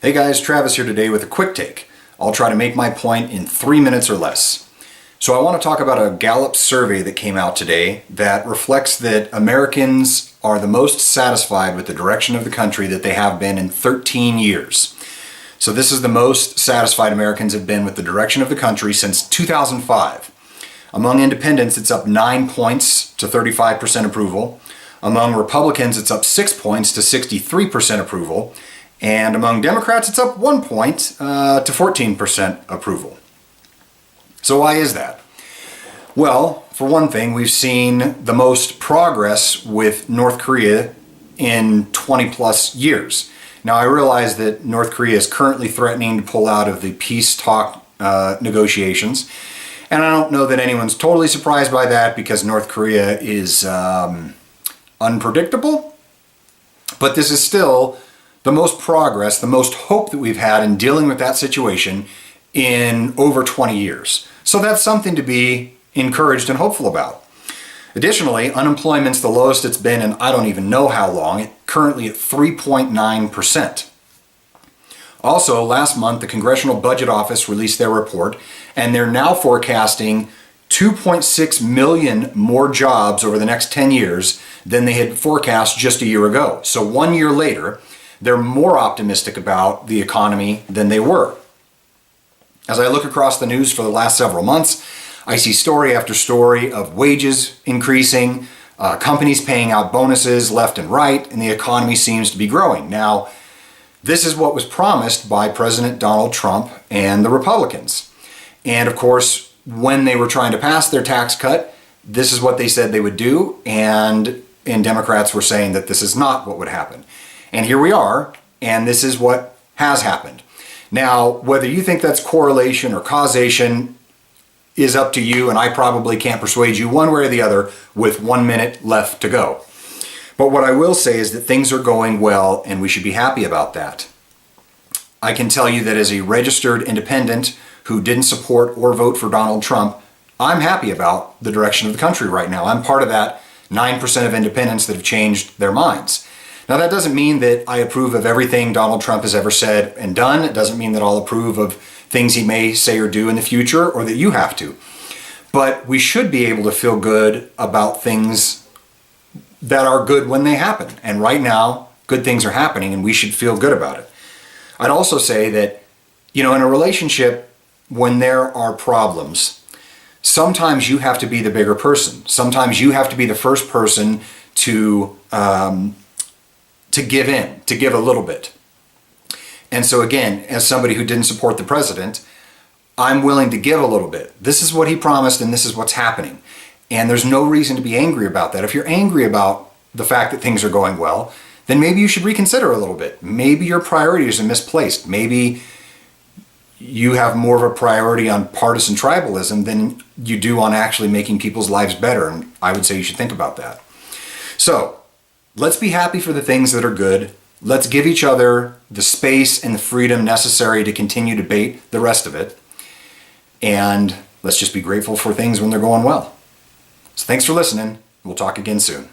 Hey guys, Travis here today with a quick take. I'll try to make my point in 3 minutes or less. So I want to talk about a Gallup survey that came out today that reflects that Americans are the most satisfied with the direction of the country that they have been in 13 years. So this is the most satisfied Americans have been with the direction of the country since 2005. Among independents, it's up 9 points to 35% approval. Among Republicans, it's up 6 points to 63% approval. And among Democrats, it's up 1 point to 14% approval. So why is that? Well, for one thing, we've seen the most progress with North Korea in 20 plus years. Now, I realize that North Korea is currently threatening to pull out of the peace talk negotiations. And I don't know that anyone's totally surprised by that because North Korea is unpredictable. But this is still the most progress, the most hope that we've had in dealing with that situation in over 20 years. So that's something to be encouraged and hopeful about. Additionally, unemployment's the lowest it's been in I don't even know how long, currently at 3.9%. Also, last month, the Congressional Budget Office released their report, and they're now forecasting 2.6 million more jobs over the next 10 years than they had forecast just a year ago. So 1 year later, they're more optimistic about the economy than they were. As I look across the news for the last several months, I see story after story of wages increasing, companies paying out bonuses left and right, and the economy seems to be growing. Now, this is what was promised by President Donald Trump and the Republicans. And of course, when they were trying to pass their tax cut, this is what they said they would do, and Democrats were saying that this is not what would happen. And here we are, and this is what has happened. Now, whether you think that's correlation or causation is up to you, and I probably can't persuade you one way or the other with 1 minute left to go. But what I will say is that things are going well, and we should be happy about that. I can tell you that as a registered independent who didn't support or vote for Donald Trump, I'm happy about the direction of the country right now. I'm part of that 9% of independents that have changed their minds. Now, that doesn't mean that I approve of everything Donald Trump has ever said and done. It doesn't mean that I'll approve of things he may say or do in the future, or that you have to. But we should be able to feel good about things that are good when they happen. And right now, good things are happening, and we should feel good about it. I'd also say that, in a relationship, when there are problems, sometimes you have to be the bigger person. Sometimes you have to be the first person to give in, to give a little bit. And so again, as somebody who didn't support the president, I'm willing to give a little bit. This is what he promised, and this is what's happening. And there's no reason to be angry about that. If you're angry about the fact that things are going well, then maybe you should reconsider a little bit. Maybe your priorities are misplaced. Maybe you have more of a priority on partisan tribalism than you do on actually making people's lives better. And I would say you should think about that. So, let's be happy for the things that are good. Let's give each other the space and the freedom necessary to continue to debate the rest of it. And let's just be grateful for things when they're going well. So thanks for listening. We'll talk again soon.